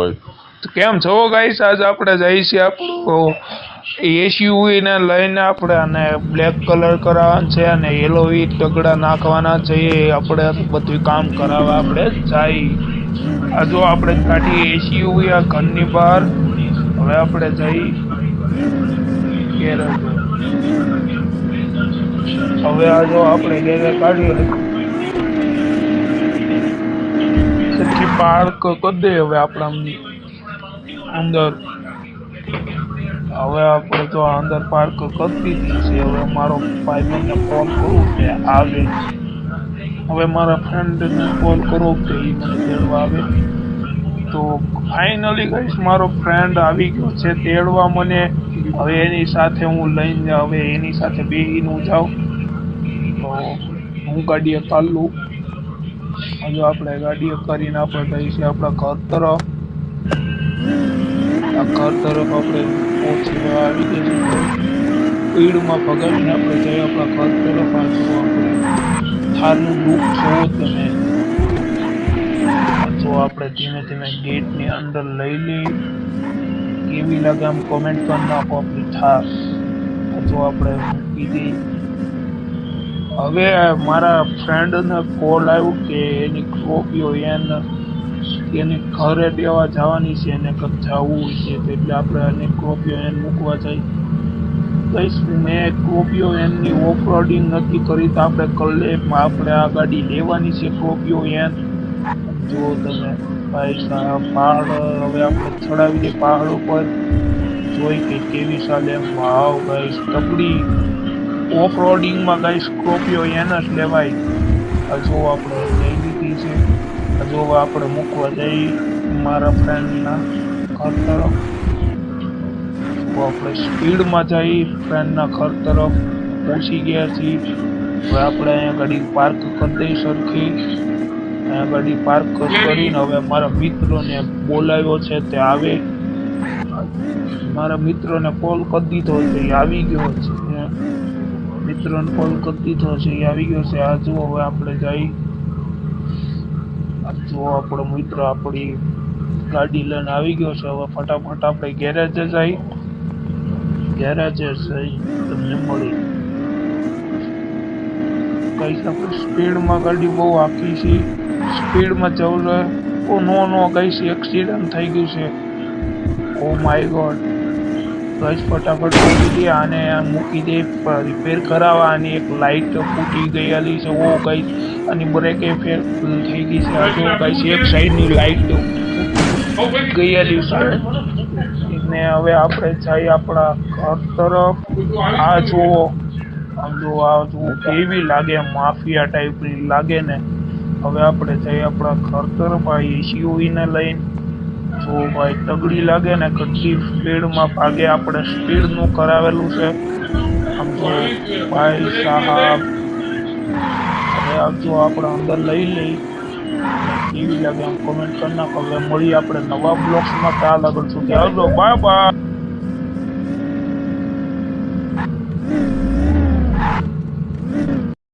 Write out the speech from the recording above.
ભાઈ તો કેમ છો ગાઈસ? આજ આપણે જઈએ છીએ આપણું એસયુવી ને લઈને આપણે અને બ્લેક કલર કરાવવાનો છે અને યલો વી તગડા નાખવાના છે. આપણે બધું કામ કરાવવા આપણે જઈ. આ જો આપણે કાઢી એસયુવી આ ઘરની બહાર. હવે આપણે જઈ ગેરેજ. હવે આ જો આપણે ગેરેજ કાઢી પછી પાર્ક કરી દે. હવે આપણે અંદર હવે આપણે તો અંદર પાર્ક કરી દીધી છે. હવે મારો ભાઈબંધને ફોન કરું કે આવે. હવે મારા ફ્રેન્ડને કોલ કરો કે એ મને તેડવા આવે. તો ફાઇનલી ગાઈસ મારો ફ્રેન્ડ આવી ગયો છે તેડવા મને. હવે એની સાથે હું લઈને હવે એની સાથે બેહીને જાઉં. તો હું ગાડીએ ચાલું. હજુ આપણે ગાડીએ કરીને આપણે જઈશું આપણા ઘર તરફ. આ ઘર તરફ આપણે પહોંચી આવી ગઈ સ્પીડમાં ભગાવીને આપણે જઈએ આપણા ઘર તરફ. આ જો આપણે થારનું લુક જોવો તમે. જો આપણે ધીમે ધીમે ગેટની અંદર લઈ લઈ. કેવી લાગે આમ કોમેન્ટ કરી નાખો આપણી થાર. જો આપણે કીધી. હવે મારા ફ્રેન્ડને કોલ આવ્યો કે એની કોપીઓ એની ઘરે દેવા જવાની છે. એને કંઈક જવું છે એટલે આપણે એને કોપીઓ એને મૂકવા જઈ. કહીશ મેં કોપીઓ એની ઓફરોડિંગ નથી કરી તો આપણે કલેમાં આપણે આ ગાડી લેવાની છે કોપીઓ એન. જો તમે ભાઈ સાહેબ પહાડ હવે આપણે ચડાવી દઈએ પહાડ ઉપર. જોઈ કે કેવી ચાલે એમ. વાવ ગાઈસ તગડી ઓફ રોડિંગમાં ગાઈસ સ્કોર્પિયો એને જ લેવાય. હજુ આપણે લઈ લીધી છે. હજુ આપણે મૂકવા જઈ મારા ફ્રેન્ડના ઘર તરફ. આપણે સ્પીડમાં જઈ ફ્રેન્ડના ઘર તરફ પહોંચી ગયા છીએ. હવે આપણે અહીંયા ગાડી પાર્ક કરી દઈ સરખી. અહીંયા ગાડી પાર્ક કરીને હવે મારા મિત્રોને બોલાવ્યો છે તે આવે. મારા મિત્રોને કોલ કરી દીધો છે એ આવી ગયો છે. મિત્રોને કોલ કરી દીધો છે એ આવી ગયો છે. આ જુઓ હવે આપણે જઈ. જો આપણો મિત્ર આપણી ગાડી લઈને આવી ગયો છે. હવે ફટાફટ આપણે ગેરેજે જઈ. ગેરેજે જઈ તમને મળી કઈ આપણે સ્પીડમાં ગાડી બહુ આખી છે. સ્પીડમાં જવું જોઈએ. ઓ નો કઈ એક્સિડન્ટ થઈ ગયું છે. ઓ માય ગોડ ગઈશ ફટાફટ મૂકી દે આને. મૂકી દે રિપેર કરાવવા. આની એક લાઇટ ફૂટી ગયેલી છે. ઓ ગઈ આની બ્રેકે ફેર થઈ ગઈ છે. જો ગઈશ એક સાઈડની લાઇટ ગયેલી છે. ને હવે આપણે જઈએ આપણા ઘર તરફ. આ જુઓ આમ જો આ જુઓ કેવી લાગે માફિયા ટાઈપની લાગે ને. હવે આપણે જઈએ આપણા ઘર તરફ. આ એસયુવીને લઈને. જો ભાઈ તગડી લાગે ને કેટલી સ્પીડમાં ભાગે. આપણે સ્પીડનું કરાવેલું છે. આમ જો ભાઈ સાહેબ હવે જો આપણે અંદર લઈ લઈ. કેવી લાગે આમ કોમેન્ટ કરી નાખો. હવે મળીએ આપણે નવા બ્લોગ્સમાં. ત્યાં આગળ સુધી આવજો. Bye bye.